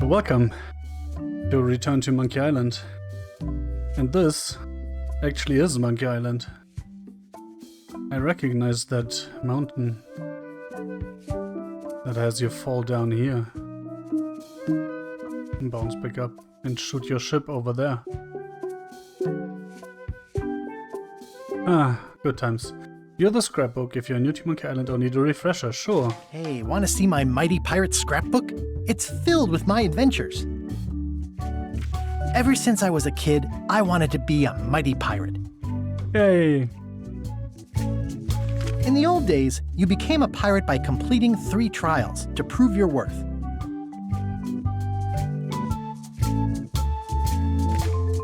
Welcome to Return to Monkey Island. And this actually is Monkey Island. I recognize that mountain that has you fall down here and bounce back up and shoot your ship over there. Ah, good times. You're the Scrapbook. If you're new to Monkey Island or need a refresher, sure. Hey, want to see my mighty pirate scrapbook? It's filled with my adventures. Ever since I was a kid, I wanted to be a mighty pirate. Yay! In the old days, you became a pirate by completing 3 trials to prove your worth.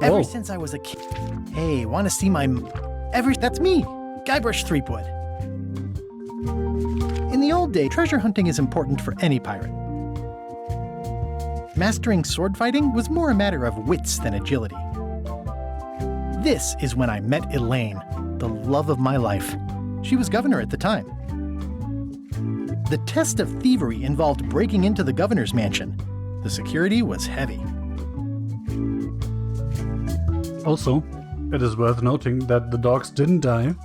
Ever since I was a kid... Hey, want to see my... That's me! Guybrush Threepwood. In the old days, treasure hunting is important for any pirate. Mastering sword fighting was more a matter of wits than agility. This is when I met Elaine, the love of my life. She was governor at the time. The test of thievery involved breaking into the governor's mansion. The security was heavy. Also, it is worth noting that the dogs didn't die.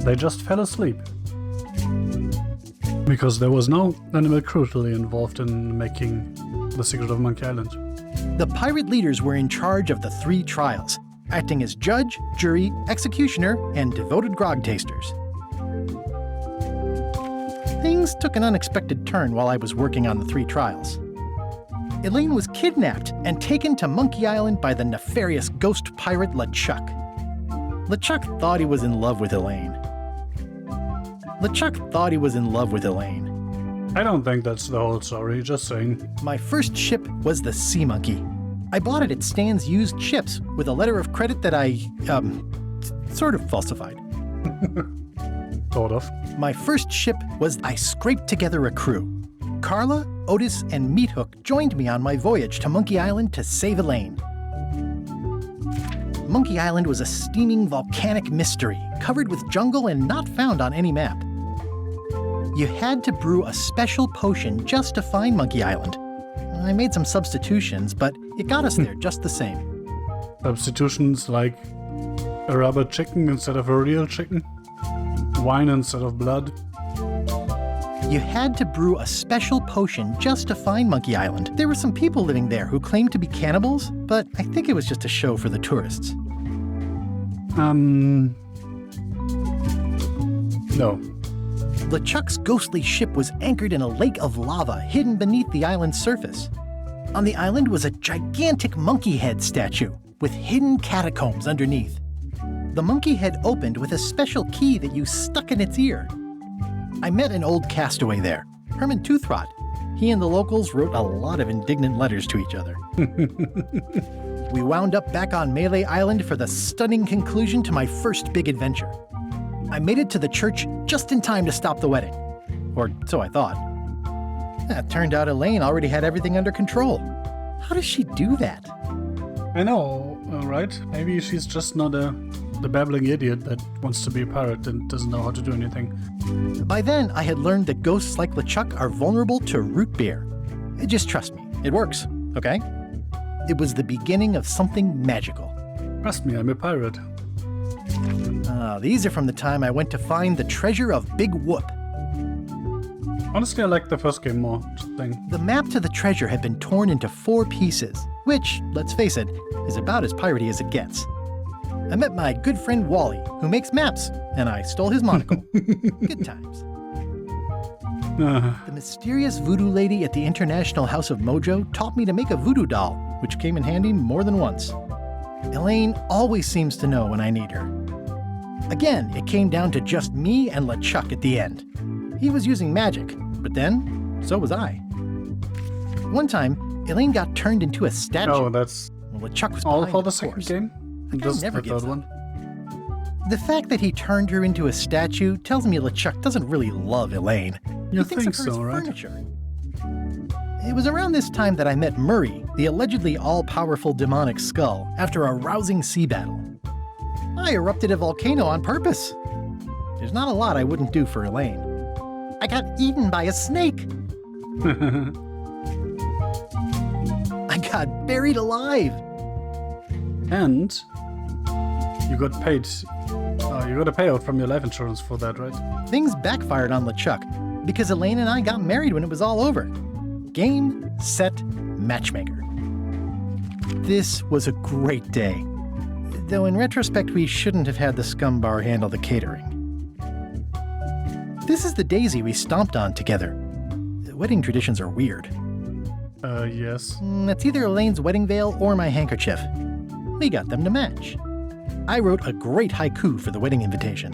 They just fell asleep. Because there was no animal cruelty involved in making The Secret of Monkey Island. The pirate leaders were in charge of the 3 trials, acting as judge, jury, executioner, and devoted grog tasters. Things took an unexpected turn while I was working on the 3 trials. Elaine was kidnapped and taken to Monkey Island by the nefarious ghost pirate LeChuck. LeChuck thought he was in love with Elaine. I don't think that's the whole story, just saying. My first ship was the Sea Monkey. I bought it at Stan's used ships with a letter of credit that I, sort of falsified. Sort of. My first ship was I scraped together a crew. Carla, Otis, and Meathook joined me on my voyage to Monkey Island to save Elaine. Monkey Island was a steaming volcanic mystery, covered with jungle and not found on any map. You had to brew a special potion just to find Monkey Island. I made some substitutions, but it got us there just the same. Substitutions like a rubber chicken instead of a real chicken? Wine instead of blood? You had to brew a special potion just to find Monkey Island. There were some people living there who claimed to be cannibals, but I think it was just a show for the tourists. No. LeChuck's ghostly ship was anchored in a lake of lava hidden beneath the island's surface. On the island was a gigantic monkey head statue with hidden catacombs underneath. The monkey head opened with a special key that you stuck in its ear. I met an old castaway there, Herman Toothrot. He and the locals wrote a lot of indignant letters to each other. We wound up back on Mêlée Island for the stunning conclusion to my first big adventure. I made it to the church just in time to stop the wedding. Or so I thought. It turned out Elaine already had everything under control. How does she do that? I know, right? Maybe she's just not the babbling idiot that wants to be a pirate and doesn't know how to do anything. By then, I had learned that ghosts like LeChuck are vulnerable to root beer. Just trust me, it works, okay? It was the beginning of something magical. Trust me, I'm a pirate. These are from the time I went to find the treasure of Big Whoop. Honestly, I like the first game more. Just saying. The map to the treasure had been torn into 4 pieces, which, let's face it, is about as piratey as it gets. I met my good friend Wally, who makes maps, and I stole his monocle. Good times. The mysterious voodoo lady at the International House of Mojo taught me to make a voodoo doll, which came in handy more than once. Elaine always seems to know when I need her. Again, it came down to just me and LeChuck at the end. He was using magic, but then, so was I. One time, Elaine got turned into a statue. Oh, that's LeChuck was all behind, for the of second course. game? That guy Just never the gives third up. one? The fact that he turned her into a statue tells me LeChuck doesn't really love Elaine. You he thinks think of her so, as right? furniture. It was around this time that I met Murray, the allegedly all-powerful demonic skull, after a rousing sea battle. I erupted a volcano on purpose. There's not a lot I wouldn't do for Elaine. I got eaten by a snake. I got buried alive. And you got paid. You got a payout from your life insurance for that, right? Things backfired on LeChuck because Elaine and I got married when it was all over. Game, set, matchmaker. This was a great day. Though in retrospect, we shouldn't have had the scum bar handle the catering. This is the daisy we stomped on together. Wedding traditions are weird. Yes. It's either Elaine's wedding veil or my handkerchief. We got them to match. I wrote a great haiku for the wedding invitation.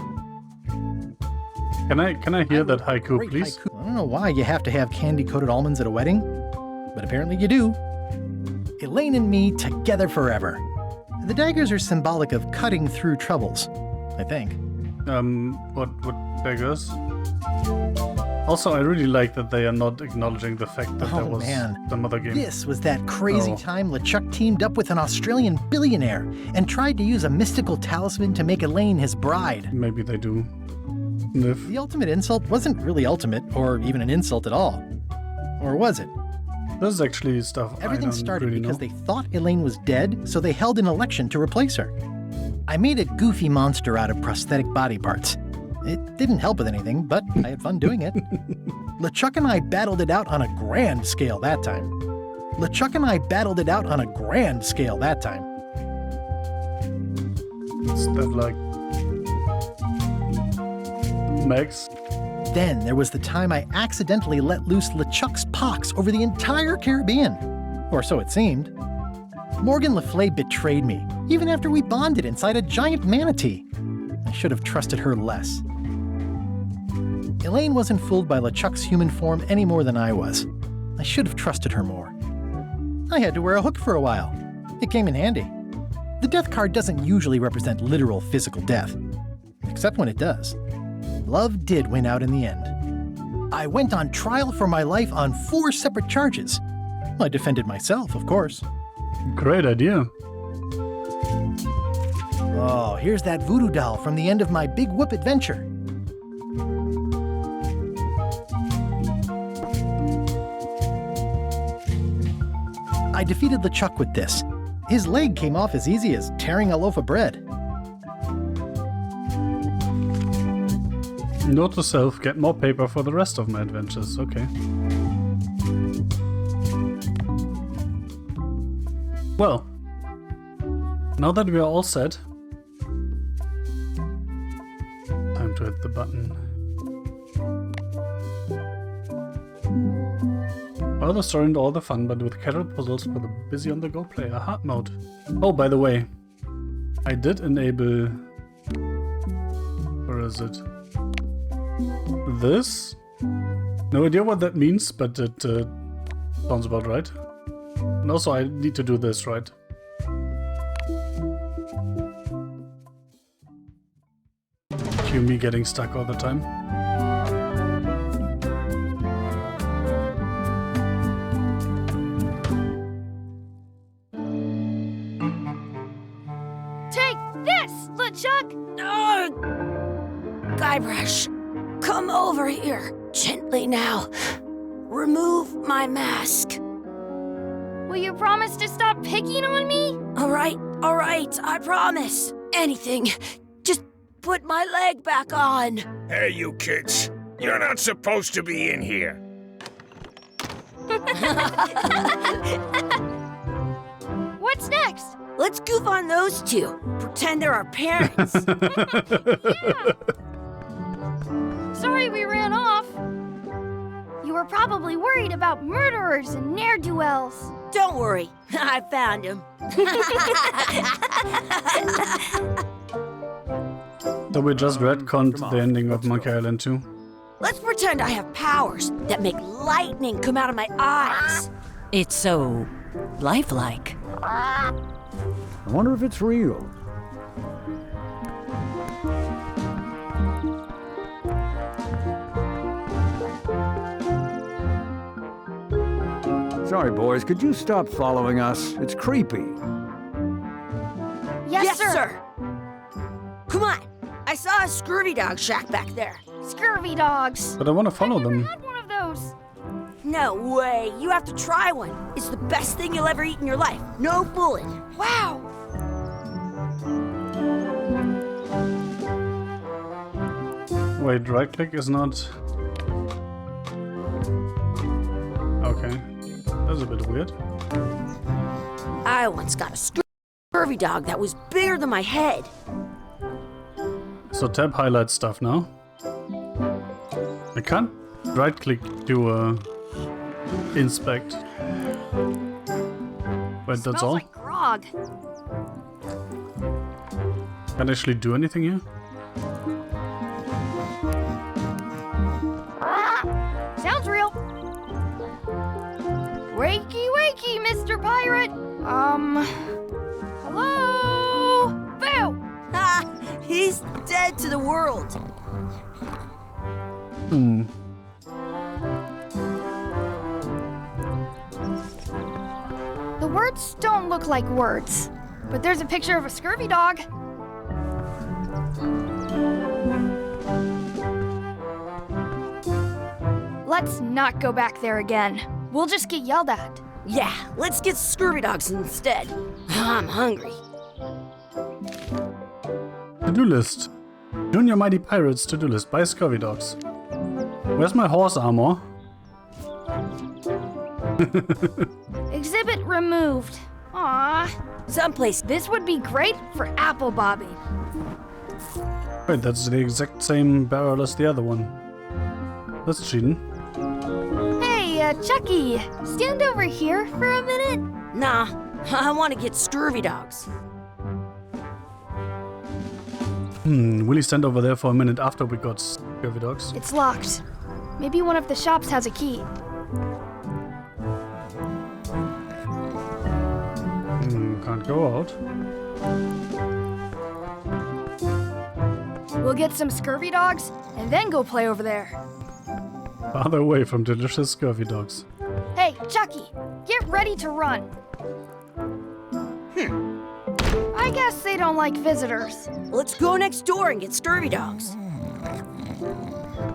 Can I hear that haiku, please? Haiku. I don't know why you have to have candy-coated almonds at a wedding, but apparently you do. Elaine and me together forever. The daggers are symbolic of cutting through troubles, I think. What daggers? Also, I really like that they are not acknowledging the fact that there was some other game. This was that crazy time LeChuck teamed up with an Australian billionaire and tried to use a mystical talisman to make Elaine his bride. Maybe they do. The ultimate insult wasn't really ultimate, or even an insult at all. Or was it? This is actually stuff Everything I don't started really because know. they thought Elaine was dead, so they held an election to replace her. I made a goofy monster out of prosthetic body parts. It didn't help with anything, but I had fun doing it. LeChuck and I battled it out on a grand scale that time. Is that like Max? Then there was the time I accidentally let loose LeChuck's pox over the entire Caribbean. Or so it seemed. Morgan Le Fay betrayed me, even after we bonded inside a giant manatee. I should have trusted her less. Elaine wasn't fooled by LeChuck's human form any more than I was. I should have trusted her more. I had to wear a hook for a while. It came in handy. The death card doesn't usually represent literal physical death, except when it does. Love did win out in the end. I went on trial for my life on 4 separate charges. I defended myself, of course. Great idea. Oh, here's that voodoo doll from the end of my Big Whoop adventure. I defeated LeChuck with this. His leg came off as easy as tearing a loaf of bread. Note to self, get more paper for the rest of my adventures. Okay. Well, now that we are all set, time to hit the button. All the story and all the fun, but with carrot puzzles for the busy on-the-go player. Hard mode. Oh, by the way, I did enable... Where is it? This? No idea what that means, but it sounds about right. And also I need to do this, right? Cue me getting stuck all the time. Take this, LeChuck! Guybrush, come over here. Gently now. Remove my mask. Will you promise to stop picking on me? All right, I promise. Anything. Just put my leg back on. Hey, you kids. You're not supposed to be in here. What's next? Let's goof on those two. Pretend they're our parents. Yeah. Sorry we ran off. You were probably worried about murderers and ne'er-do-wells. Don't worry, I found him. So we just retconned the ending of Monkey Island 2. Let's pretend I have powers that make lightning come out of my eyes. It's so lifelike. I wonder if it's real. Sorry, boys, could you stop following us? It's creepy. Yes, sir. Come on. I saw a Scooby Dog shack back there. Scurvy dogs. But I want to follow I've never them. had one of those. No way. You have to try one. It's the best thing you'll ever eat in your life. No fooling. Wow. Wait, right click is not... Okay. That's a bit weird. I once got a scurvy dog that was bigger than my head. So tab highlights stuff now. I can't right click to inspect. Wait, that's Smells all? like grog. Can't actually do anything here? Sounds real. Wakey, wakey, Mr. Pirate. Hello? Boo! Ha! He's dead to the world. Hmm. The words don't look like words, but there's a picture of a scurvy dog. Let's not go back there again. We'll just get yelled at. Yeah, let's get scurvy dogs instead. I'm hungry. To-do list. Junior Mighty Pirates to-do list. Buy scurvy dogs. Where's my horse armor? Exhibit removed. Aww. Someplace. This would be great for apple bobbing. Wait, that's the exact same barrel as the other one. That's cheating. Hey, Chucky, stand over here for a minute. Nah, I want to get scurvy dogs. Will he stand over there for a minute after we got scurvy dogs? It's locked. Maybe one of the shops has a key. Can't go out. We'll get some scurvy dogs and then go play over there. Farther away from delicious scurvy dogs. Hey, Chucky, get ready to run. I guess they don't like visitors. Let's go next door and get scurvy dogs.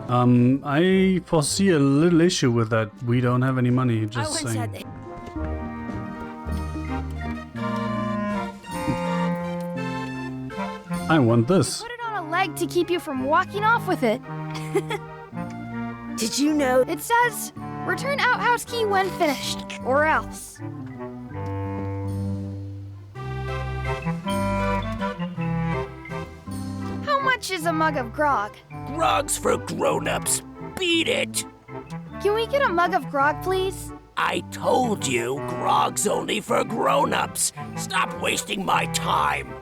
I foresee a little issue with that. We don't have any money, I just once had saying. I want this. Put it on a leg to keep you from walking off with it. Did you know? It says, return outhouse key when finished, or else. How much is a mug of grog? Grog's for grown-ups. Beat it. Can we get a mug of grog, please? I told you, grog's only for grown-ups. Stop wasting my time.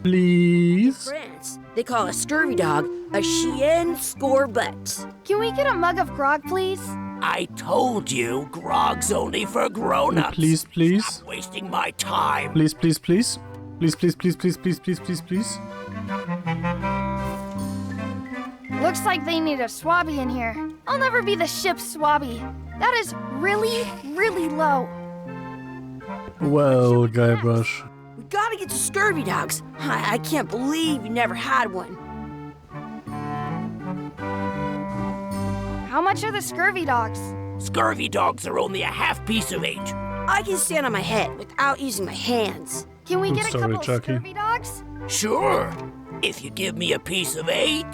Please? France, they call a scurvy dog a chien scorbut. Can we get a mug of grog, please? I told you, grog's only for grown-ups. Please, please? Stop wasting my time. Please, please, please? Please, please, please, please, please, please, please, please? Looks like they need a swabby in here. I'll never be the ship's swabby. That is really, really low. Well, Guybrush. We gotta get to scurvy dogs. I can't believe you never had one. How much are the scurvy dogs? Scurvy dogs are only a half piece of 8. I can stand on my head without using my hands. Can we Good get a story, couple of Chucky. scurvy dogs? Sure. If you give me a piece of 8,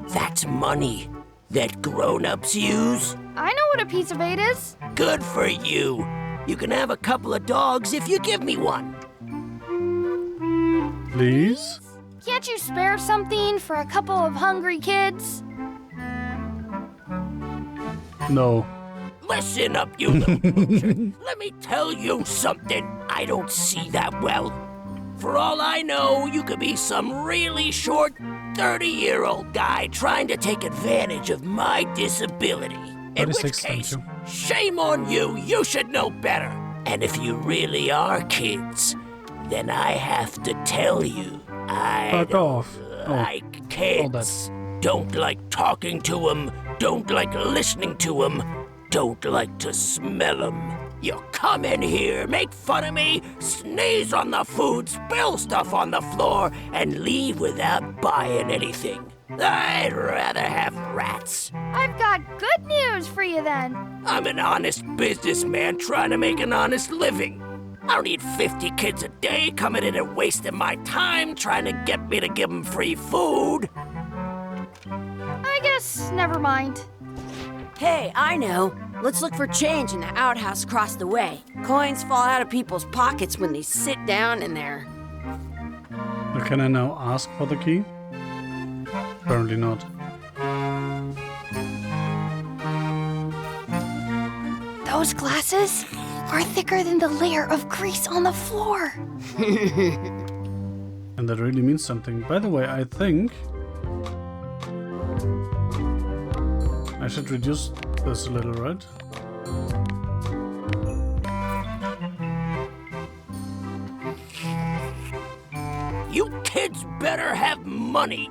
that's money that grown-ups use. I know what a piece of 8 is. Good for you. You can have a couple of dogs if you give me one. Please? Can't you spare something for a couple of hungry kids? No. Listen up, you little moocher. Let me tell you something. I don't see that well. For all I know, you could be some really short 30-year-old guy trying to take advantage of my disability. In which 36, thank case, you. shame on you. You should know better. And if you really are kids, then I have to tell you, I Fuck don't off. Oh, like kids. Don't like talking to them. Don't like listening to them. Don't like to smell them. You come in here, make fun of me, sneeze on the food, spill stuff on the floor, and leave without buying anything. I'd rather have rats. I've got good news for you then. I'm an honest businessman trying to make an honest living. I don't need 50 kids a day coming in and wasting my time trying to get me to give them free food. I guess never mind. Hey, I know. Let's look for change in the outhouse across the way. Coins fall out of people's pockets when they sit down in there. Can I now ask for the key? Apparently not. Those glasses are thicker than the layer of grease on the floor. And that really means something. By the way, I think I should reduce this a little, right? You kids better have money.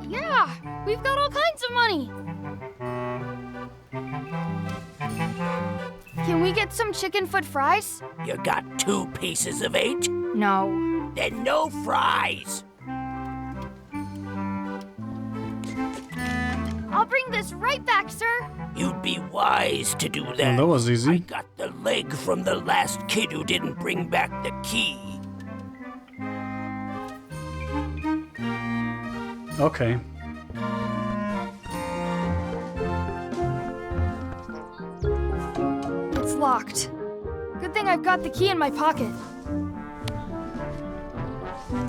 Yeah, we've got all kinds of money. Can we get some chicken foot fries? You got 2 pieces of 8? No. Then no fries. I'll bring this right back, sir. You'd be wise to do that. Well, that was I easy. got the leg from the last kid who didn't bring back the key. Okay. It's locked. Good thing I've got the key in my pocket.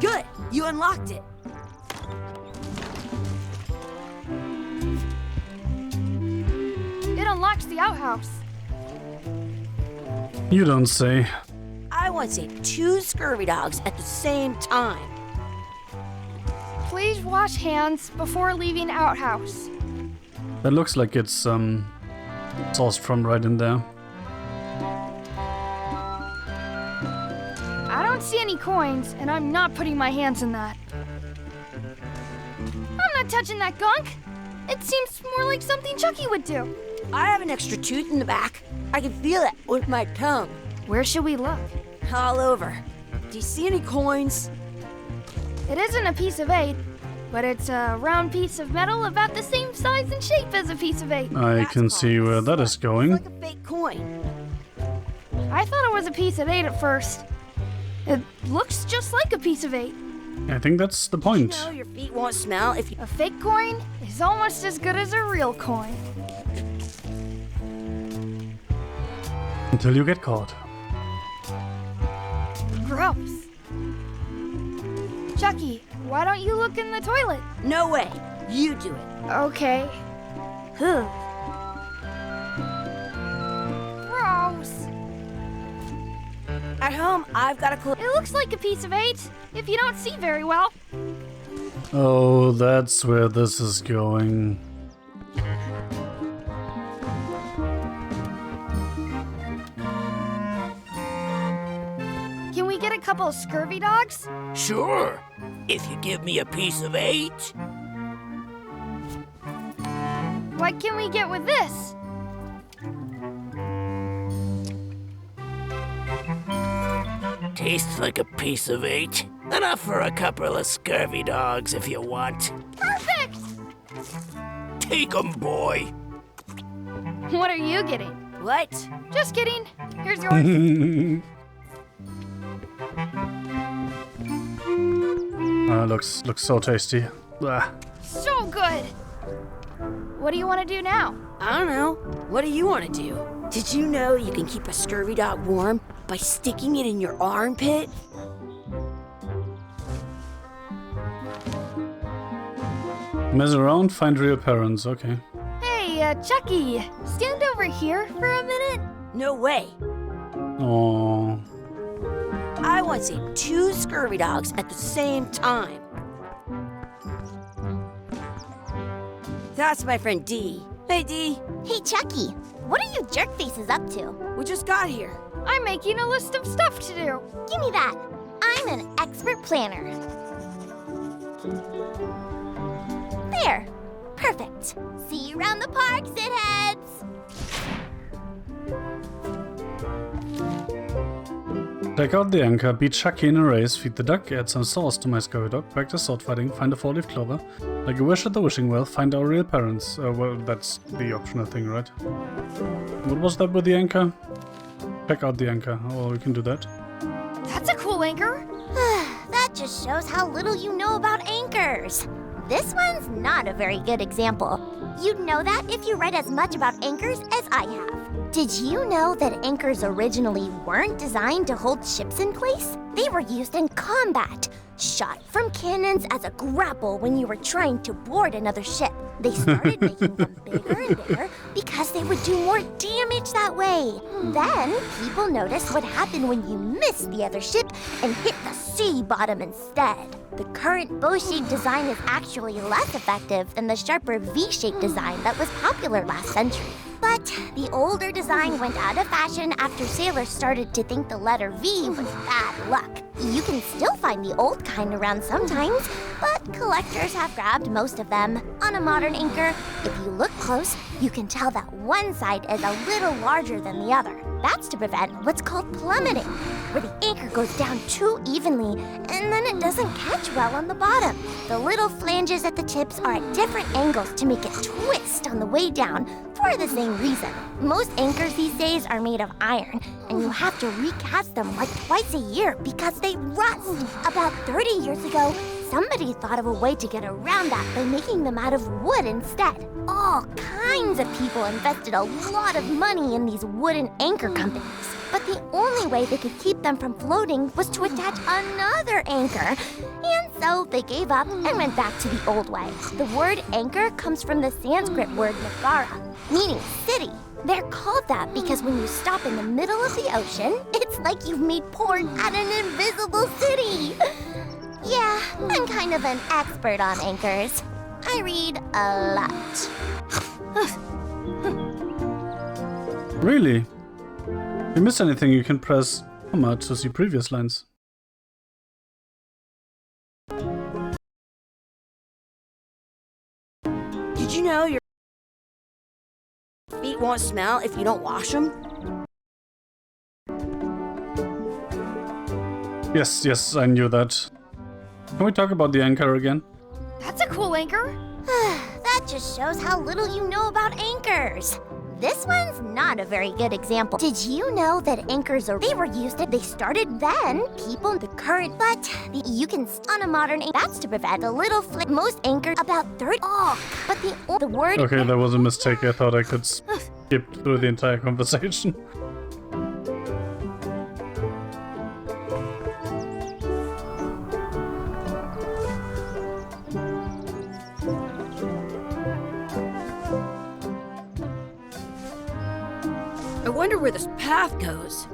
Good, you unlocked it. It unlocks the outhouse. You don't say. I want to say 2 scurvy dogs at the same time. Please wash hands before leaving outhouse. That looks like it's sourced from right in there. I don't see any coins, and I'm not putting my hands in that. I'm not touching that gunk. It seems more like something Chucky would do. I have an extra tooth in the back. I can feel it with my tongue. Where should we look? All over. Do you see any coins? It isn't a piece of 8, but it's a round piece of metal about the same size and shape as a piece of 8. I That's can see called where that is It's going. like a fake coin. I thought it was a piece of 8 at first. It looks just like a piece of 8. I think that's the point. No, your feet won't smell if you... A fake coin is almost as good as a real coin. Until you get caught. Gross. Chucky, why don't you look in the toilet? No way. You do it. Okay. Gross. At home, I've got a clue. It looks like a piece of 8, if you don't see very well. Oh, that's where this is going. Can we get a couple of scurvy dogs? Sure, if you give me a piece of 8. What can we get with this? Tastes like a piece of 8. Enough for a couple of scurvy dogs if you want. Perfect! Take 'em, boy. What are you getting? What? Just kidding. Here's yours. Looks so tasty. Ah. So good. What do you want to do now? I don't know. What do you want to do? Did you know you can keep a scurvy dog warm by sticking it in your armpit? Mess around, find real parents. Okay. Hey, Chucky, stand over here for a minute. No way. Oh. I want to see 2 scurvy dogs at the same time. That's my friend Dee. Hey, Dee. Hey, Chucky, what are you jerk faces up to? We just got here. I'm making a list of stuff to do. Give me that. I'm an expert planner. There. Perfect. See you around the park, shitheads. Take out the anchor, beat Chucky in a race, feed the duck, add some sauce to my scurvy dog, practice sword fighting, find a 4-leaf clover, Like a wish at the wishing well, find our real parents. Well, that's the optional thing, right? What was that with the anchor? Check out the anchor. Oh, we can do that. That's a cool anchor. That just shows how little you know about anchors. This one's not a very good example. You'd know that if you read as much about anchors as I have. Did you know that anchors originally weren't designed to hold ships in place? They were used in combat, shot from cannons as a grapple when you were trying to board another ship. They started making them bigger and bigger because they would do more damage that way. Then, people noticed what happened when you missed the other ship and hit the sea bottom instead. The current bow-shaped design is actually less effective than the sharper V-shaped design that was popular last century. But the older design went out of fashion after sailors started to think the letter V was bad luck. You can still find the old kind around sometimes, but collectors have grabbed most of them. On a modern anchor, if you look close, you can tell that one side is a little larger than the other. That's to prevent what's called plummeting, where the anchor goes down too evenly and then it doesn't catch well on the bottom. The little flanges at the tips are at different angles to make it twist on the way down for the same reason. Most anchors these days are made of iron, and you have to recast them like twice a year because they rust. About 30 years ago, somebody thought of a way to get around that by making them out of wood instead. All kinds of people invested a lot of money in these wooden anchor companies. But the only way they could keep them from floating was to attach another anchor. And so they gave up and went back to the old way. The word anchor comes from the Sanskrit word nagara, meaning city. They're called that because when you stop in the middle of the ocean, it's like you've made port at an invisible city. Yeah, I'm kind of an expert on anchors. I read a lot. Really? If you miss anything, you can press comma to see previous lines. Did you know your feet won't smell if you don't wash them? Yes, I knew that. Can we talk about the anchor again? That's a cool anchor. That just shows how little you know about anchors. This one's not a very good example. Did you know that anchors they were used, they started then, people, the current, but you can, on a modern, that's to prevent a little flip. Most anchors, about 30, but the word. Okay, that was a mistake. I thought I could skip through the entire conversation. I wonder where this path goes.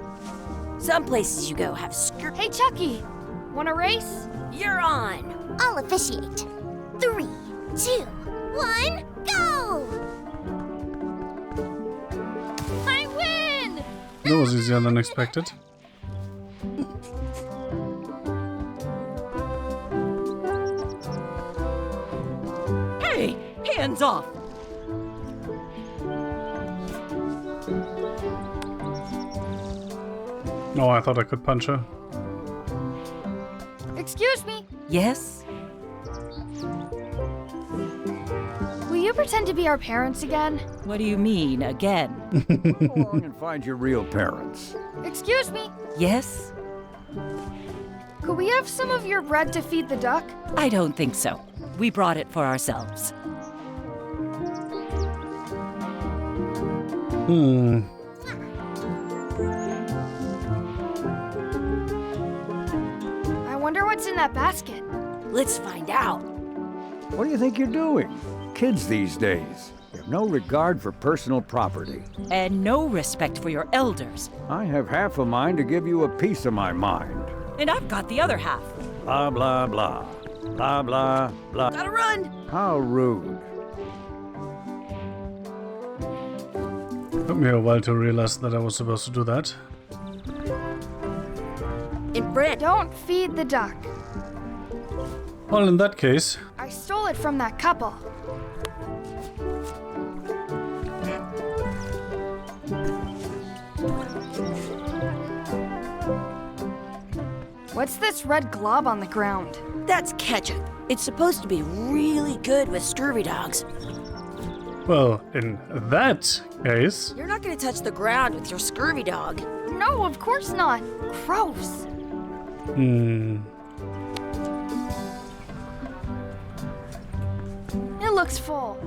Some places you go have Hey, Chucky, wanna race? You're on. I'll officiate. 3, 2, 1, go! I win! That was easier than expected. Hey, hands off! Oh, I thought I could punch her. Excuse me. Yes? Will you pretend to be our parents again? What do you mean, again? Go along and find your real parents. Excuse me. Yes? Could we have some of your bread to feed the duck? I don't think so. We brought it for ourselves. I wonder what's in that basket. Let's find out. What do you think you're doing? Kids these days, they have no regard for personal property. And no respect for your elders. I have half a mind to give you a piece of my mind. And I've got the other half. Blah, blah, blah. Blah, blah, blah. Gotta run. How rude. Took me a while to realize that I was supposed to do that. In front. Don't feed the duck. Well, in that case, I stole it from that couple. What's this red glob on the ground? That's ketchup. It's supposed to be really good with scurvy dogs. Well, in that case... You're not gonna touch the ground with your scurvy dog. No, of course not. Gross. It looks full.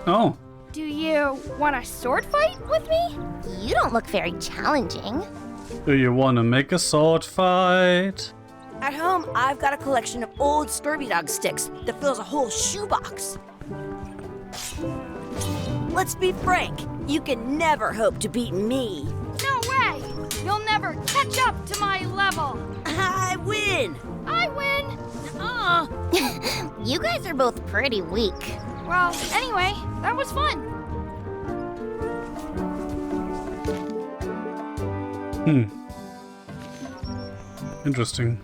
Oh. Do you want a sword fight with me? You don't look very challenging. Do you want to make a sword fight? At home, I've got a collection of old scurvy dog sticks that fills a whole shoebox. Let's be frank, you can never hope to beat me. No way! You'll never catch up to my level. I win! I win! You guys are both pretty weak. Well, anyway, that was fun. Interesting.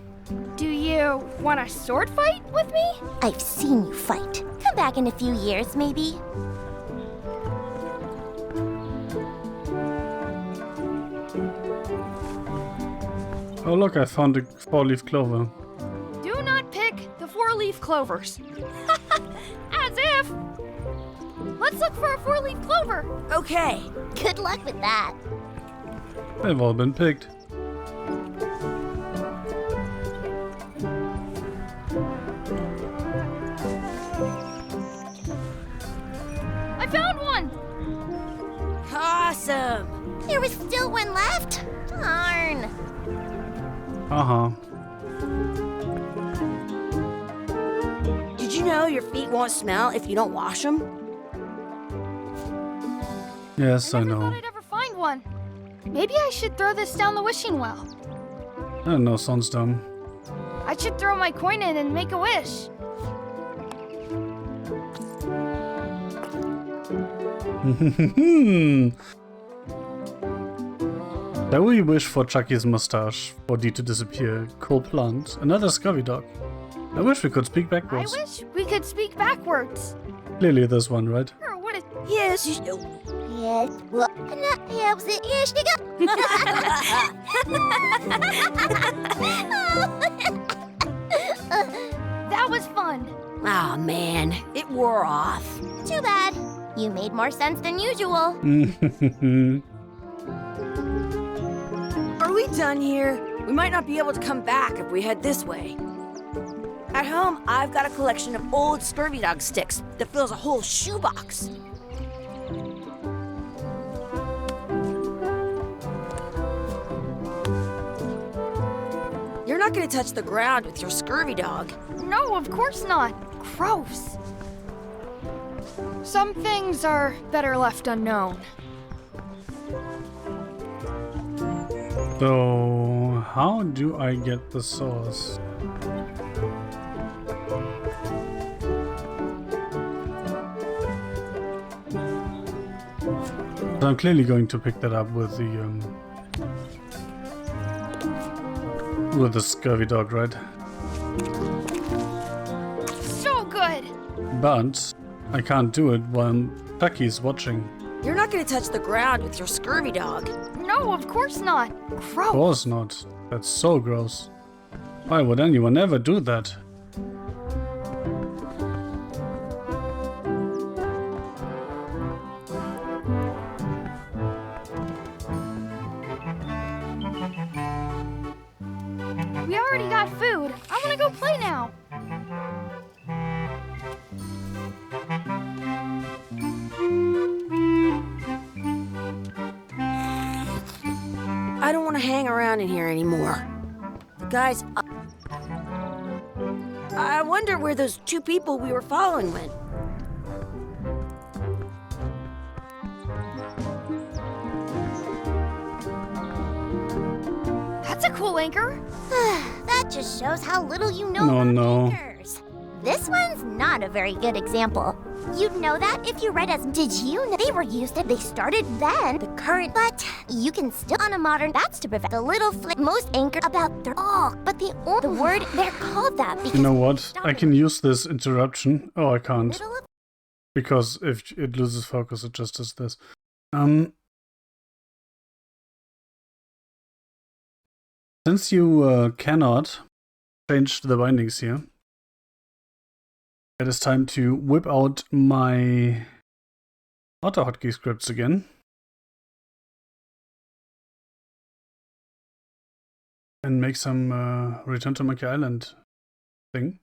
Do you want a sword fight with me? I've seen you fight. Come back in a few years, maybe. Oh look, I found a 4-leaf clover. Do not pick the 4-leaf clovers. As if! Let's look for a 4-leaf clover. Okay. Good luck with that. They've all been picked. I found one! Awesome! There was still one left. Darn. Uh-huh. Did you know your feet won't smell if you don't wash them? Yes, I Never know. thought I'd ever find one. Maybe I should throw this down the wishing well. I don't know, sounds dumb. I should throw my coin in and make a wish. Shall we wish for Chucky's mustache, for D to disappear, cool plant, another scurvy dog? I wish we could speak I backwards. wish we could speak backwards. Clearly this one, right? Or would it? Yes, Yes. Well, yeah, was it? Here she That was fun. Oh man, it wore off. Too bad. You made more sense than usual. Are we done here? We might not be able to come back if we head this way. At home, I've got a collection of old scurvy dog sticks that fills a whole shoebox. You're not gonna touch the ground with your scurvy dog. No, of course not. Gross. Some things are better left unknown. So, how do I get the sauce? So I'm clearly going to pick that up with the scurvy dog, right? So good. But I can't do it while Chucky's watching. You're not gonna touch the ground with your scurvy dog. No, of course not. Of Gross. course not. That's so gross. Why would anyone ever do that? We already got food. I want to go play now. I don't want to hang around in here anymore. Guys, I wonder where those two people we were following went. That's a cool anchor. That just shows how little you know No, about no. anchors. This one's not a very good example. You'd know that if you read as. Did you know they were used and they started then? The current, but you can still on a modern. That's to prevent the little flip. Most anchor about their but the word they're called that because You know what? I can use this interruption. Oh, I can't. middle of Because if it loses focus, it just does this. Since you cannot change the bindings here, it is time to whip out my AutoHotkey scripts again. And make some Return to Monkey Island thing.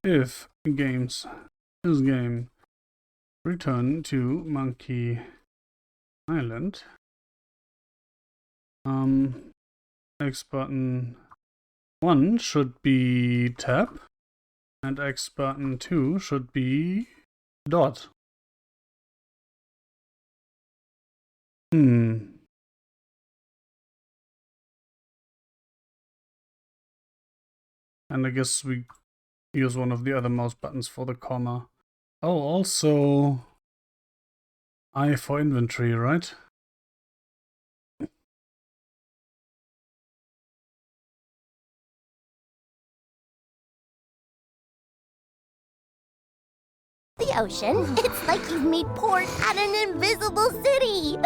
If games is game Return to Monkey Island, X button 1 should be tab and X button 2 should be dot. And I guess we use one of the other mouse buttons for the comma. Oh, also I for inventory, right? the ocean. It's like you've made port at an invisible city.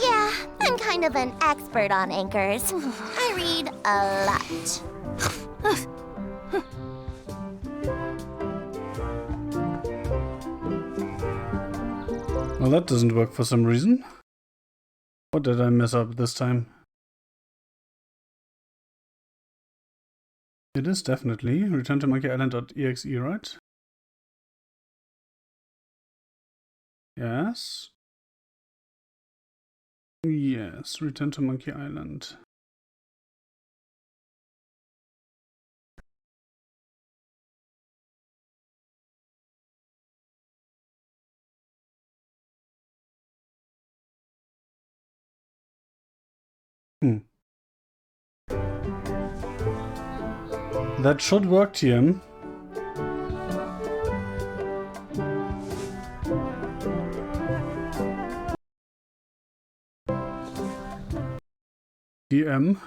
Yeah, I'm kind of an expert on anchors. I read a lot. Well, that doesn't work for some reason. What did I mess up this time? It is definitely return to monkeyisland.exe, right? Yes. Yes, return to Monkey Island. That should work, TM. TM.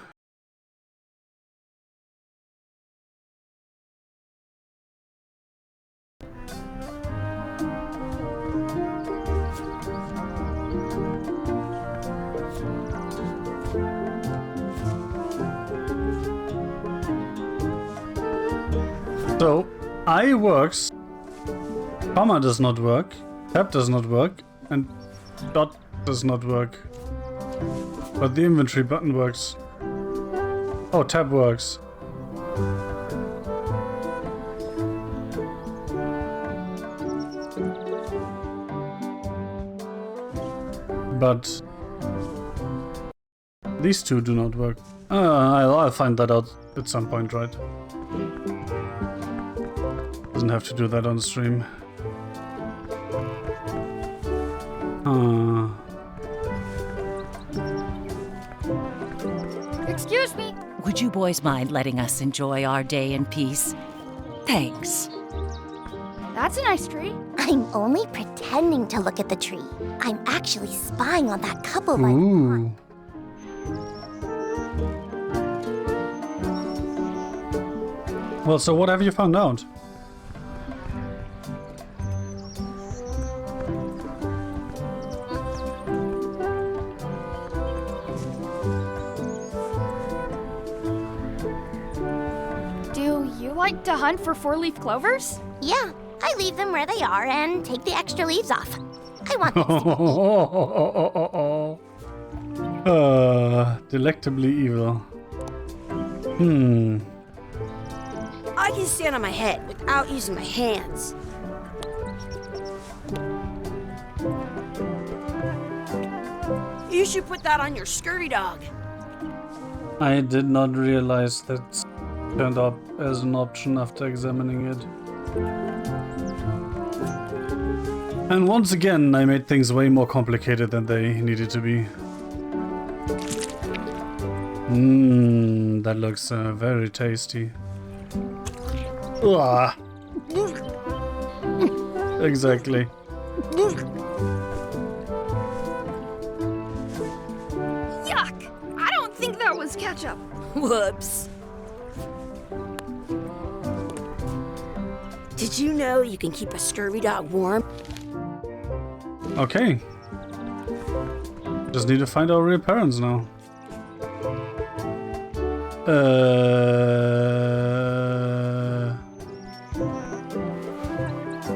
So, I works, comma does not work, tab does not work, and dot does not work. But the inventory button works. Oh, tab works. But these two do not work. I'll find that out at some point, right? Doesn't have to do that on stream. Excuse me. Would you boys mind letting us enjoy our day in peace? Thanks. That's a nice tree. I'm only pretending to look at the tree. I'm actually spying on that couple by the pond. Well, so what have you found out? Do you like to hunt for four-leaf clovers? Yeah, I leave them where they are and take the extra leaves off. I want this. Delectably evil. I can stand on my head without using my hands. You should put that on your scurvy dog. I did not realize that turned up as an option after examining it. And once again, I made things way more complicated than they needed to be. That looks very tasty. Ah. Exactly. Yuck! I don't think that was ketchup. Whoops. Did you know you can keep a scurvy dog warm? Okay. Just need to find our real parents now.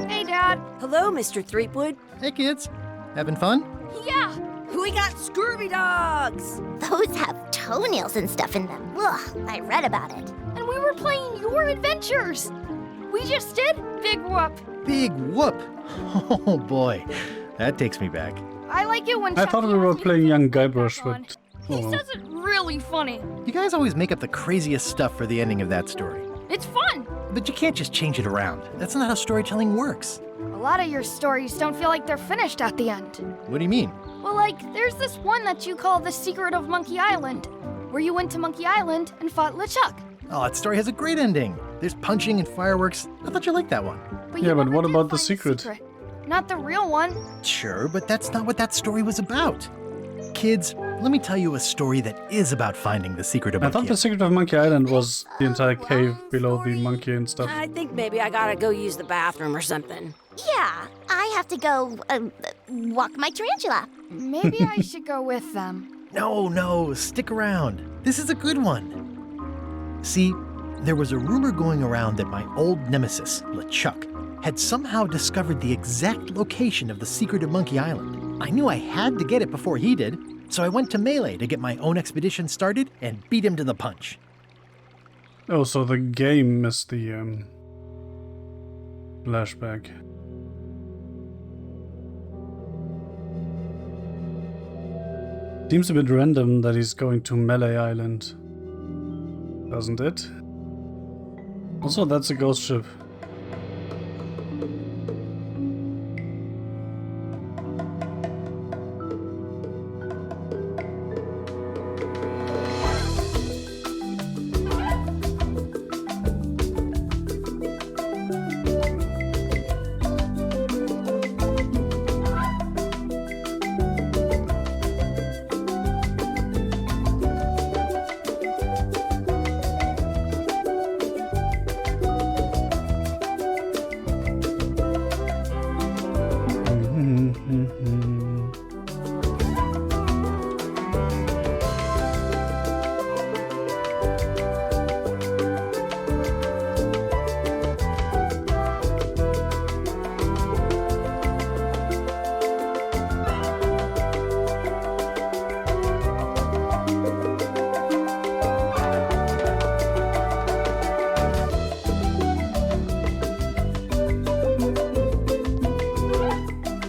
Hey, Dad. Hello, Mr. Threepwood. Hey, kids. Having fun? Yeah. We got scurvy dogs! Those have toenails and stuff in them. Ugh, I read about it. And we were playing your adventures. We just did Big Whoop. Big whoop. Oh, boy. That takes me back. I like it when I thought we were playing young Guybrush, but He says it really funny. You guys always make up the craziest stuff for the ending of that story. It's fun. But you can't just change it around. That's not how storytelling works. A lot of your stories don't feel like they're finished at the end. What do you mean? Well, like, there's this one that you call The Secret of Monkey Island, where you went to Monkey Island and fought LeChuck. Oh, that story has a great ending. There's punching and fireworks. I thought you liked that one. But Yeah, you but never what did about the find secret? Not the real one. Sure, but that's not what that story was about. Kids, let me tell you a story that is about finding the secret of I Monkey thought the Island. secret of Monkey Island was the entire cave below the monkey and stuff. I think maybe I gotta go use the bathroom or something. Yeah, I have to go walk my tarantula. Maybe I should go with them. No, stick around. This is a good one. See, there was a rumor going around that my old nemesis, LeChuck, had somehow discovered the exact location of the secret of Monkey Island. I knew I had to get it before he did, so I went to Mêlée to get my own expedition started and beat him to the punch. Oh, so the game missed the flashback. Seems a bit random that he's going to Mêlée Island, doesn't it? Also, that's a ghost ship.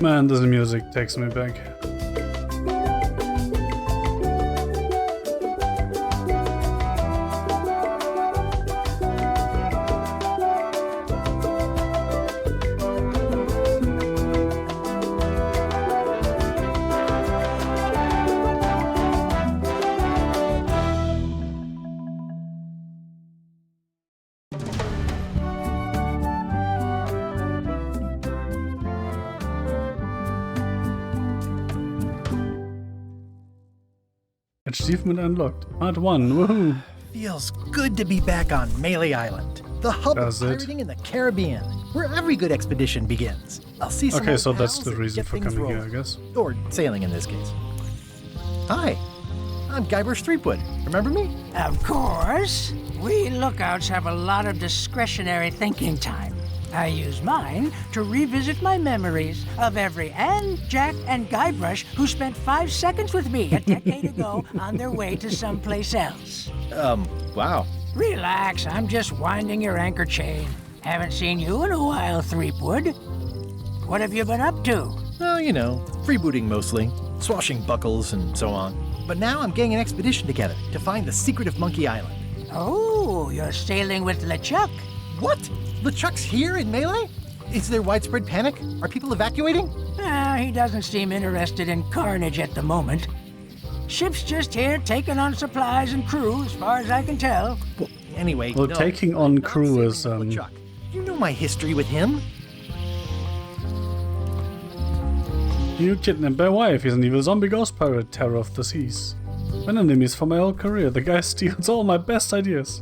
Man, this music takes me back. Achievement unlocked. Part 1. Woohoo! Feels good to be back on Mêlée Island, the hub of Does it? pirating in the Caribbean, where every good expedition begins. I'll see some Okay, old so that's pals the and reason get for things coming here, I rolling. guess. Or sailing in this case. Hi, I'm Guybrush Threepwood. Remember me? Of course. We lookouts have a lot of discretionary thinking time. I use mine to revisit my memories of every Anne, Jack, and Guybrush who spent 5 seconds with me a decade ago on their way to someplace else. Wow. Relax, I'm just winding your anchor chain. Haven't seen you in a while, Threepwood. What have you been up to? Well, you know, freebooting mostly, swashing buckles and so on. But now I'm getting an expedition together to find the secret of Monkey Island. Oh, you're sailing with LeChuck. What? LeChuck's here in Mêlée? Is there widespread panic? Are people evacuating? He doesn't seem interested in carnage at the moment. Ship's just here taking on supplies and crew, as far as I can tell. Well, anyway, Well, no, taking on not crew is, saving LeChuck. You know my history with him. You kidnapped my wife. He's an evil zombie ghost pirate, terror of the seas. Been enemies for my whole career. The guy steals all my best ideas.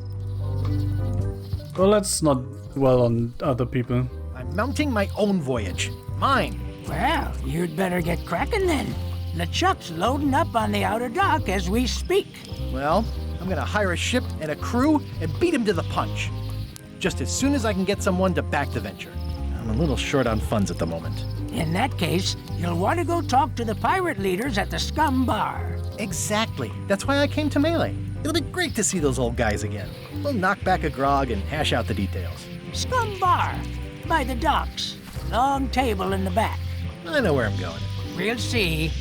Well, let's not dwell on other people. I'm mounting my own voyage. Mine. Well, you'd better get cracking then. LeChuck's loading up on the outer dock as we speak. Well, I'm gonna hire a ship and a crew and beat him to the punch. Just as soon as I can get someone to back the venture. I'm a little short on funds at the moment. In that case, you'll want to go talk to the pirate leaders at the Scum Bar. Exactly. That's why I came to Mêlée. It'll be great to see those old guys again. We'll knock back a grog and hash out the details. Scum Bar, by the docks. Long table in the back. I know where I'm going. We'll see.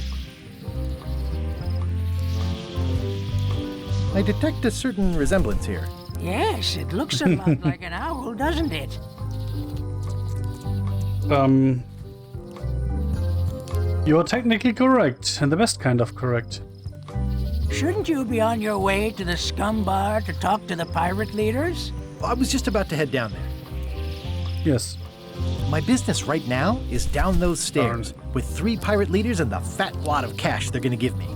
I detect a certain resemblance here. Yes, it looks a lot like an owl, doesn't it? You're technically correct, and the best kind of correct. Shouldn't you be on your way to the Scum Bar to talk to the pirate leaders? I was just about to head down there. Yes. My business right now is down those stairs with 3 pirate leaders and the fat wad of cash they're gonna give me.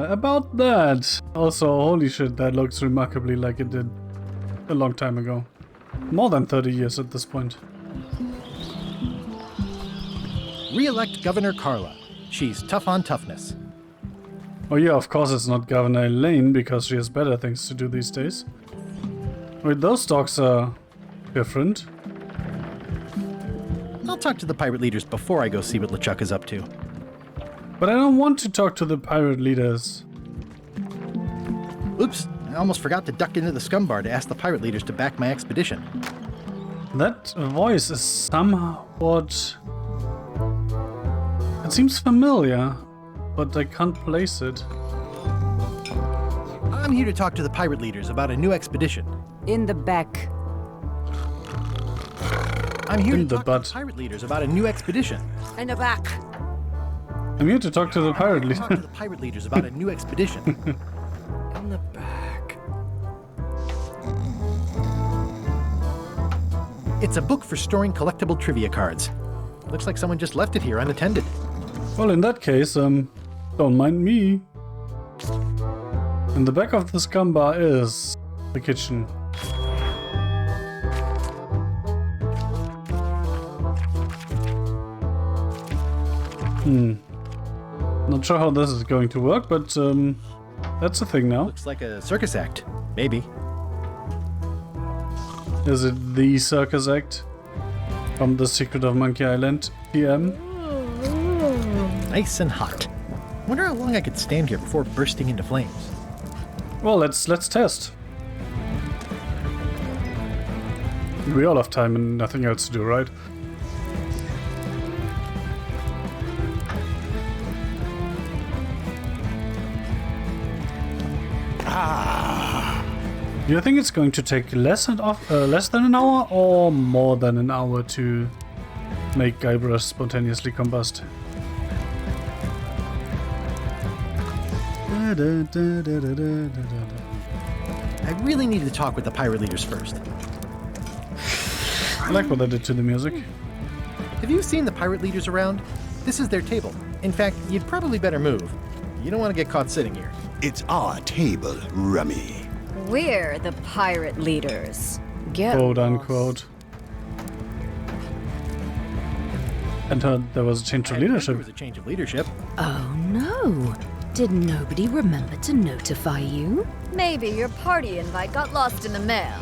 About that. Also, holy shit, that looks remarkably like it did a long time ago. More than 30 years at this point. Re-elect Governor Carla. She's tough on toughness. Oh yeah, of course it's not Governor Elaine, because she has better things to do these days. Wait, those dogs are different. I'll talk to the pirate leaders before I go see what LeChuck is up to. But I don't want to talk to the pirate leaders. Oops, I almost forgot to duck into the Scum Bar to ask the pirate leaders to back my expedition. That voice is somewhat... It seems familiar, but I can't place it. I'm here to talk to the pirate leaders about a new expedition. In the back. I'm here In to the talk butt. to the pirate leaders about a new expedition. In the back. I'm here to talk to the pirate Talk to leader. the pirate leaders about a new expedition. In the back. It's a book for storing collectible trivia cards. Looks like someone just left it here unattended. Well, in that case, don't mind me. In the back of the Scum Bar is the kitchen. Not sure how this is going to work, but that's a thing now. Looks like a circus act. Maybe. Is it the circus act from The Secret of Monkey Island? PM? Nice and hot. Wonder how long I could stand here before bursting into flames. Well, let's test. We all have time and nothing else to do, right? Do you think it's going to take less than an hour or more than an hour to make Guybrush spontaneously combust? I really need to talk with the pirate leaders first. I like what they did to the music. Have you seen the pirate leaders around? This is their table. In fact, you'd probably better move. You don't want to get caught sitting here. It's our table, Rummy. We're the pirate leaders. Get Quote lost. unquote. And there was a change of There leadership. was a change of leadership. Oh no! Did nobody remember to notify you? Maybe your party invite got lost in the mail.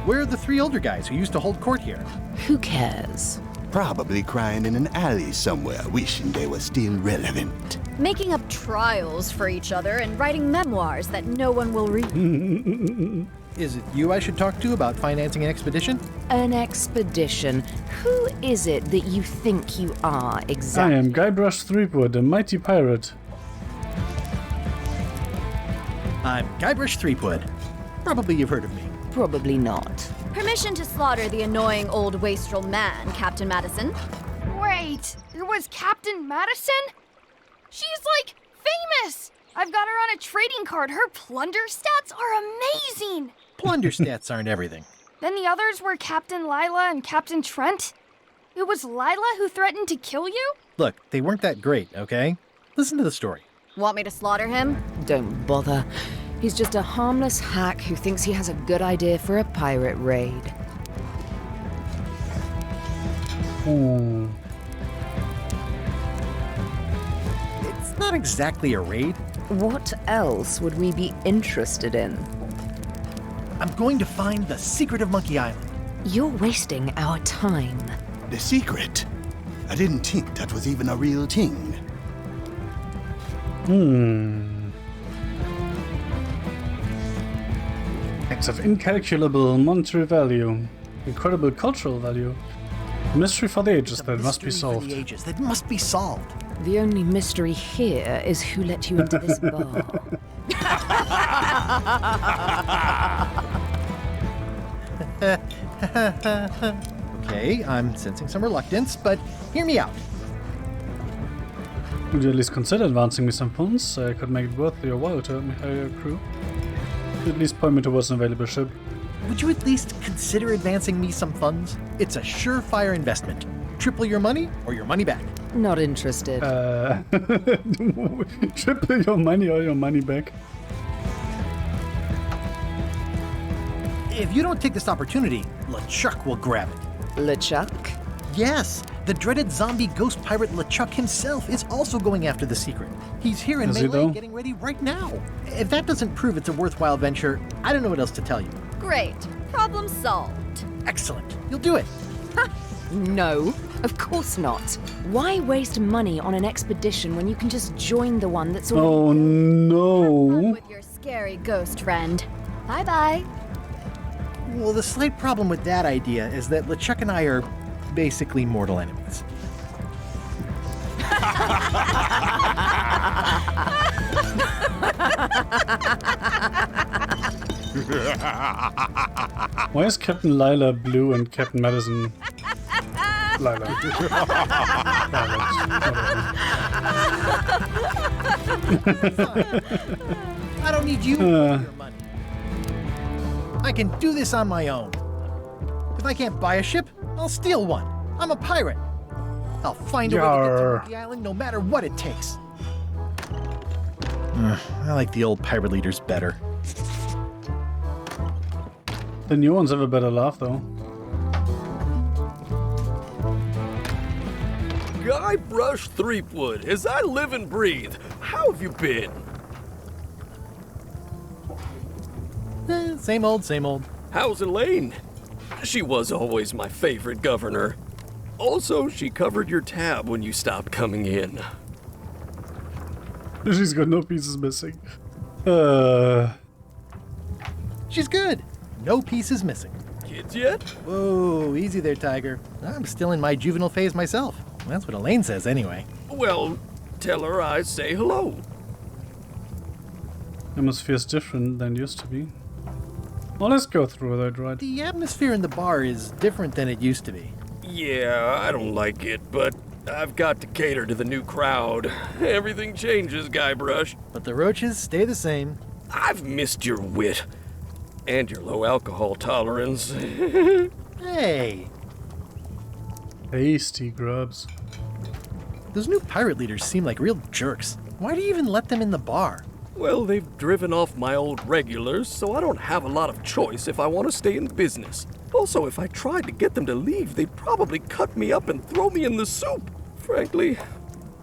Where are the 3 older guys who used to hold court here? Who cares? Probably crying in an alley somewhere, wishing they were still relevant. Making up trials for each other and writing memoirs that no one will read. Is it you I should talk to about financing an expedition? An expedition. Who is it that you think you are exactly? I am Guybrush Threepwood, a mighty pirate. I'm Guybrush Threepwood. Probably you've heard of me. Probably not. Permission to slaughter the annoying old wastrel man, Captain Madison. Wait, it was Captain Madison? She's like famous! I've got her on a trading card. Her plunder stats are amazing! Plunder stats aren't everything. Then the others were Captain Lila and Captain Trent? It was Lila who threatened to kill you? Look, they weren't that great, okay? Listen to the story. Want me to slaughter him? Don't bother. He's just a harmless hack who thinks he has a good idea for a pirate raid. Hmm. It's not exactly a raid. What else would we be interested in? I'm going to find the secret of Monkey Island. You're wasting our time. The secret? I didn't think that was even a real thing. Acts of incalculable monetary value, incredible cultural value, mystery for the ages that must be solved. The ages that must be solved. The only mystery here is who let you into this bar. Okay, I'm sensing some reluctance, but hear me out. Would you at least consider advancing me some funds? I could make it worth your while to hire a crew. At least point me towards an available ship. Would you at least consider advancing me some funds? It's a surefire investment. Triple your money or your money back. Not interested. Triple your money or your money back. If you don't take this opportunity, LeChuck will grab it. LeChuck? Yes, the dreaded zombie ghost pirate LeChuck himself is also going after the secret. He's here in Is he, Mêlée though? getting ready right now. If that doesn't prove it's a worthwhile venture, I don't know what else to tell you. Great. Problem solved. Excellent. You'll do it. No, of course not. Why waste money on an expedition when you can just join the one that's already... Oh no. With your scary ghost friend. Bye-bye. Well, the slight problem with that idea is that LeChuck and I are basically mortal enemies. Why is Captain Lila blue and Captain Madison Lila? I don't need you for your money. I can do this on my own. If I can't buy a ship, I'll steal one. I'm a pirate. I'll find a way to get to Monkey Island no matter what it takes. I like the old pirate leaders better. The new ones have a better laugh though. Guybrush Threepwood, as I live and breathe, how have you been? Same old, same old. How's Elaine? She was always my favorite governor. Also, she covered your tab when you stopped coming in. She's got no pieces missing. She's good. No pieces missing. Kids yet? Whoa, easy there, Tiger. I'm still in my juvenile phase myself. That's what Elaine says anyway. Well, tell her I say hello. Atmosphere's different than it used to be. Well, let's go through that, right? The atmosphere in the bar is different than it used to be. Yeah, I don't like it, but I've got to cater to the new crowd. Everything changes, Guybrush. But the roaches stay the same. I've missed your wit. And your low alcohol tolerance. Hey! Tasty grubs. Those new pirate leaders seem like real jerks. Why do you even let them in the bar? Well, they've driven off my old regulars, so I don't have a lot of choice if I want to stay in business. Also, if I tried to get them to leave, they'd probably cut me up and throw me in the soup. Frankly,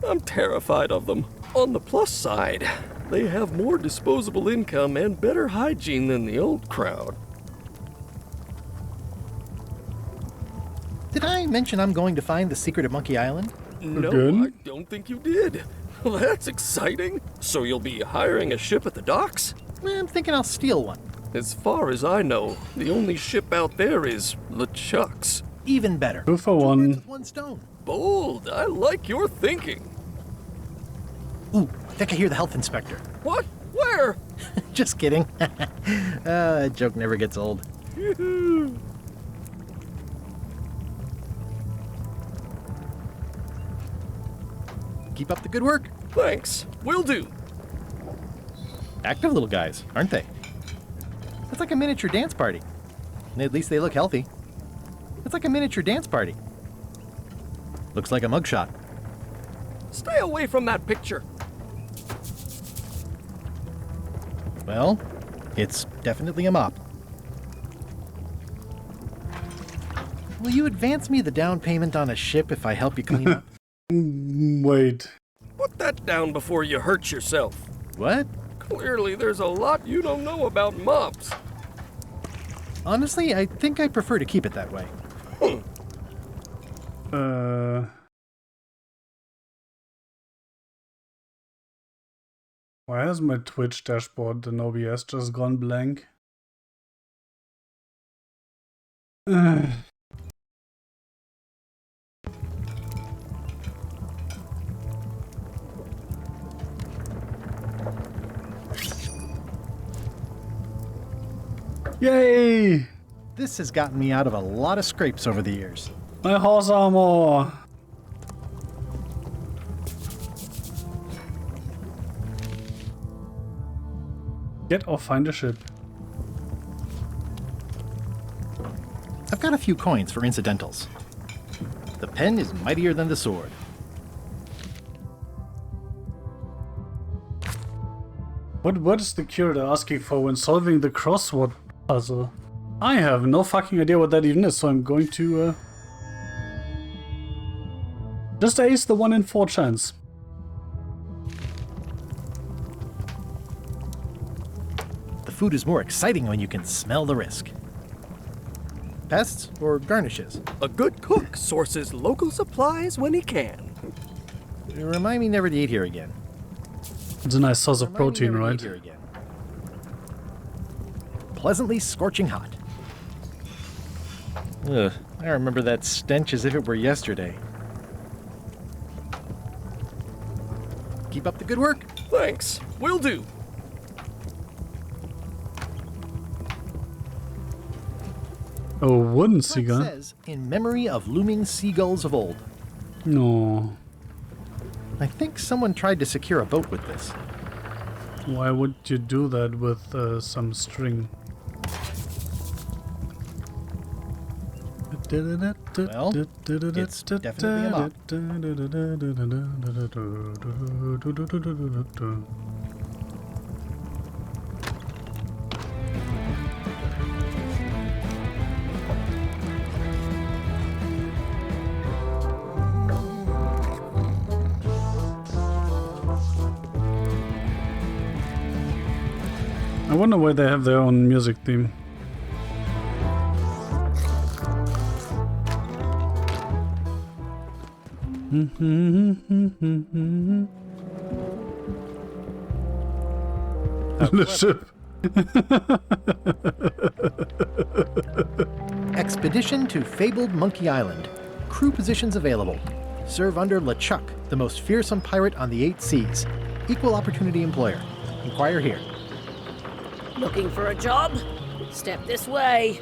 I'm terrified of them. On the plus side, they have more disposable income and better hygiene than the old crowd. Did I mention I'm going to find the secret of Monkey Island? No, Again? I don't think you did. Well, that's exciting. So you'll be hiring a ship at the docks? I'm thinking I'll steal one. As far as I know, the only ship out there is LeChuck's. Even better. 2 for 2 birds 1. with 1 stone. Bold. I like your thinking. Ooh, I think I hear the health inspector. What? Where? Just kidding. That joke never gets old. Keep up the good work. Thanks. Will do. Active little guys, aren't they? It's like a miniature dance party. At least they look healthy. It's like a miniature dance party. Looks like a mugshot. Stay away from that picture. Well, it's definitely a mop. Will you advance me the down payment on a ship if I help you clean up? Wait. Put that down before you hurt yourself. What? Clearly, there's a lot you don't know about mops. Honestly, I think I prefer to keep it that way. Why has my Twitch dashboard in OBS just gone blank? Yay! This has gotten me out of a lot of scrapes over the years. My horse armor! Get or find a ship. I've got a few coins for incidentals. The pen is mightier than the sword. What is the curator asking for when solving the crossword puzzle? I have no fucking idea what that even is, so I'm going to just ace the 1 in 4 chance. The food is more exciting when you can smell the risk. Pests or garnishes? A good cook sources local supplies when he can. Remind me never to eat here again. It's a nice source of protein, right? Pleasantly scorching hot. Ugh, I remember that stench as if it were yesterday. Keep up the good work. Thanks. Will do. A wooden It cigar? says, in memory of looming seagulls of old. No. I think someone tried to secure a boat with this. Why would you do that with some string? Well, it's definitely a mop. I wonder why they have their own music theme. The ship. Expedition to fabled Monkey Island. Crew positions available. Serve under LeChuck, the most fearsome pirate on the 8 seas. Equal opportunity employer. Inquire here. Looking for a job? Step this way.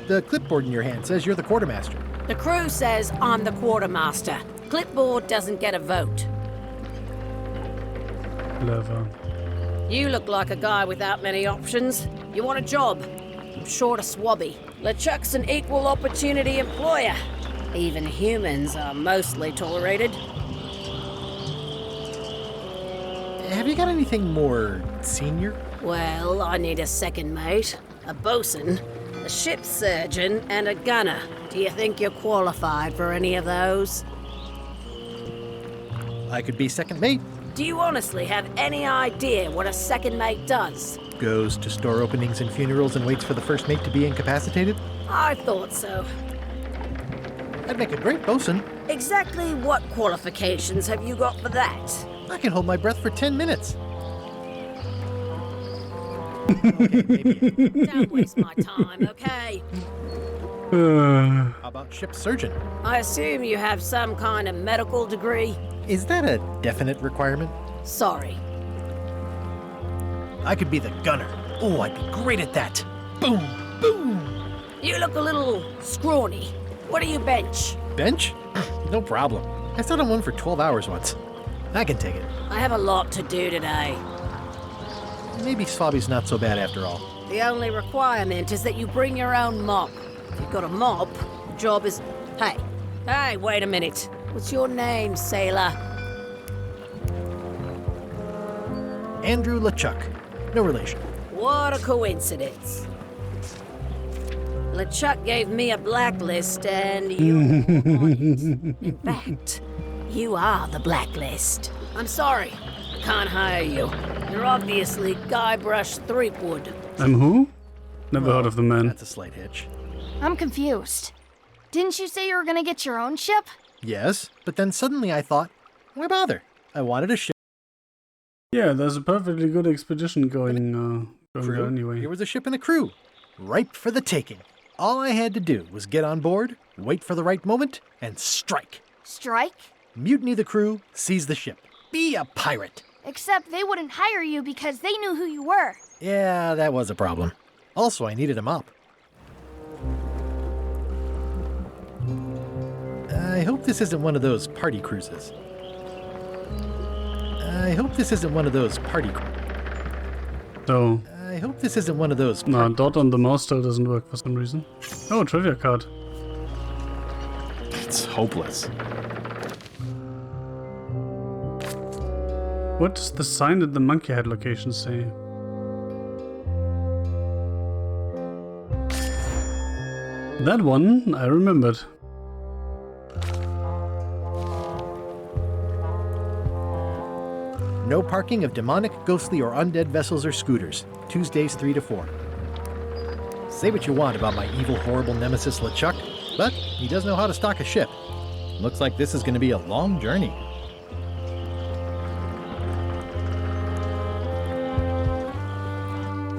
The clipboard in your hand says you're the quartermaster. The crew says I'm the quartermaster. Clipboard doesn't get a vote. Clever. You look like a guy without many options. You want a job? I'm short of swabby. LeChuck's an equal opportunity employer. Even humans are mostly tolerated. Have you got anything more senior? Well, I need a second mate, a bosun, a ship surgeon, and a gunner. Do you think you're qualified for any of those? I could be second mate. Do you honestly have any idea what a second mate does? Goes to store openings and funerals and waits for the first mate to be incapacitated? I thought so. I'd make a great bosun. Exactly what qualifications have you got for that? I can hold my breath for 10 minutes. Okay, maybe. Don't waste my time, okay? How about ship surgeon? I assume you have some kind of medical degree? Is that a definite requirement? Sorry. I could be the gunner. Oh, I'd be great at that. Boom, boom. You look a little scrawny. What do you bench? Bench? No problem. I sat on one for 12 hours once. I can take it. I have a lot to do today. Maybe Svabby's not so bad after all. The only requirement is that you bring your own mop. If you've got a mop, the job is... Hey, wait a minute. What's your name, sailor? Andrew LeChuck. No relation. What a coincidence. LeChuck gave me a blacklist and you... In fact, you are the blacklist. I'm sorry. I can't hire you. You're obviously Guybrush Threepwood. I'm who? Never heard of the man. That's a slight hitch. I'm confused. Didn't you say you were gonna get your own ship? Yes, but then suddenly I thought, why bother? I wanted a ship. Yeah, there's a perfectly good expedition going there anyway. Here was a ship and a crew, ripe for the taking. All I had to do was get on board, wait for the right moment, and strike. Strike? Mutiny the crew, seize the ship. Be a pirate. Except they wouldn't hire you because they knew who you were. Yeah, that was a problem. Also, I needed a mop. I hope this isn't one of those party cruises. I hope this isn't one of those party cruises. So... I hope this isn't one of those... No, dot on the mouse still doesn't work for some reason. Oh, trivia card. It's hopeless. What does the sign at the Monkey Head location say? That one I remembered. No parking of demonic, ghostly, or undead vessels or scooters. Tuesdays 3 to 4. Say what you want about my evil, horrible nemesis LeChuck, but he does know how to stock a ship. Looks like this is going to be a long journey.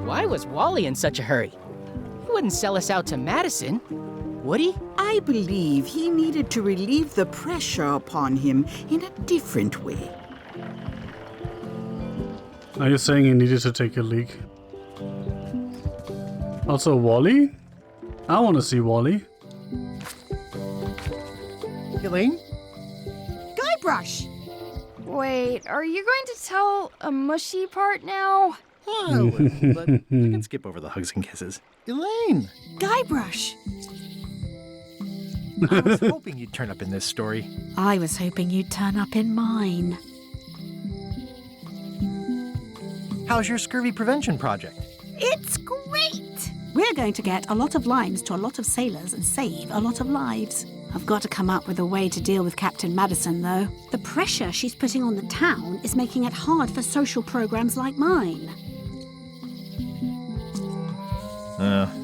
Why was Wally in such a hurry? He wouldn't sell us out to Madison, would he? I believe he needed to relieve the pressure upon him in a different way. Are you saying he needed to take a leak? Also, Wally? I want to see Wally. Elaine? Guybrush! Wait, are you going to tell a mushy part now? Oh, but I can skip over the hugs and kisses. Elaine! Guybrush! I was hoping you'd turn up in this story. I was hoping you'd turn up in mine. How's your scurvy prevention project? It's great! We're going to get a lot of limes to a lot of sailors and save a lot of lives. I've got to come up with a way to deal with Captain Madison, though. The pressure she's putting on the town is making it hard for social programs like mine.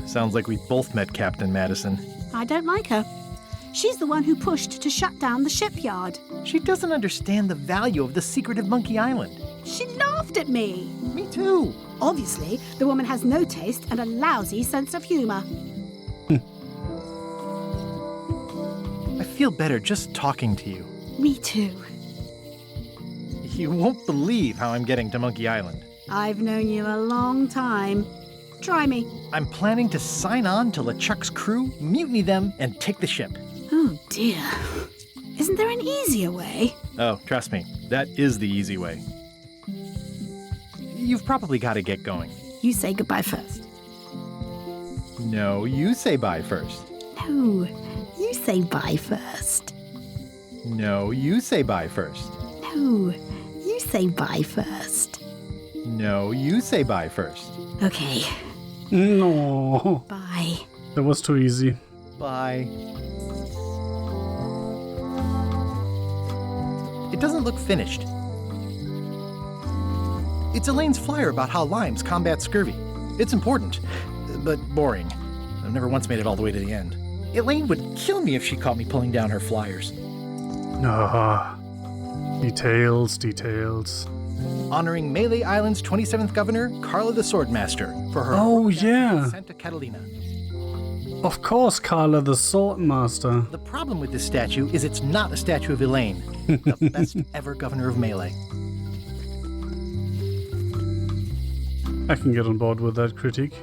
Sounds like we both met Captain Madison. I don't like her. She's the one who pushed to shut down the shipyard. She doesn't understand the value of the secret of Monkey Island. She laughed at me. Me too. Obviously, the woman has no taste and a lousy sense of humor. I feel better just talking to you. Me too. You won't believe how I'm getting to Monkey Island. I've known you a long time. Try me. I'm planning to sign on to LeChuck's crew, mutiny them, and take the ship. Oh dear. Isn't there an easier way? Oh, trust me, that is the easy way. You've probably got to get going. You say goodbye first. No, you say bye first. No, you say bye first. No, you say bye first. No, you say bye first. No, you say bye first. Okay. No. Bye. That was too easy. Bye. It doesn't look finished. It's Elaine's flyer about how limes combat scurvy. It's important, but boring. I've never once made it all the way to the end. Elaine would kill me if she caught me pulling down her flyers. Ah, details, details. Honoring Mêlée Island's 27th governor, Carla the Swordmaster, for her Santa Catalina. Of course, Carla the Swordmaster. The problem with this statue is it's not a statue of Elaine, the best ever governor of Mêlée. I can get on board with that critique.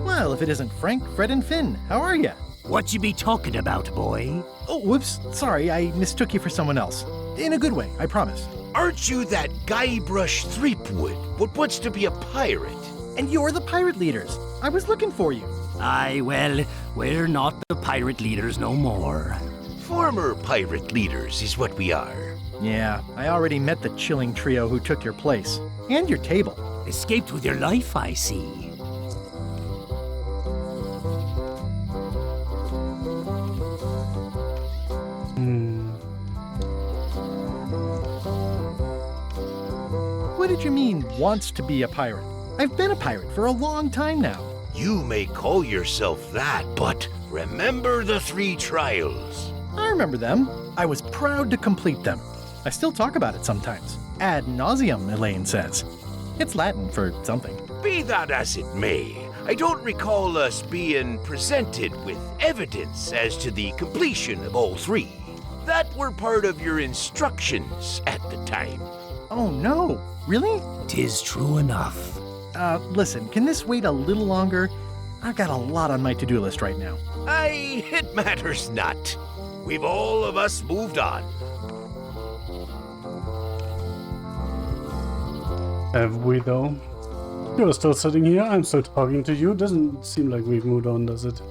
Well, if it isn't Frank, Fred, and Finn, how are ya? What you be talking about, boy? Oh, whoops, sorry, I mistook you for someone else. In a good way, I promise. Aren't you that Guybrush Threepwood, what wants to be a pirate? And you're the pirate leaders. I was looking for you. Aye, well, we're not the pirate leaders no more. Former pirate leaders is what we are. Yeah, I already met the chilling trio who took your place. And your table. Escaped with your life, I see. What did you mean, wants to be a pirate? I've been a pirate for a long time now. You may call yourself that, but remember the 3 trials. I remember them. I was proud to complete them. I still talk about it sometimes. Ad nauseum, Elaine says. It's Latin for something. Be that as it may, I don't recall us being presented with evidence as to the completion of all 3. That were part of your instructions at the time. Oh no, really? 'Tis true enough. Listen, can this wait a little longer? I've got a lot on my to-do list right now. It matters not. We've all of us moved on. Have we though? You're still sitting here, I'm still talking to you. Doesn't seem like we've moved on, does it?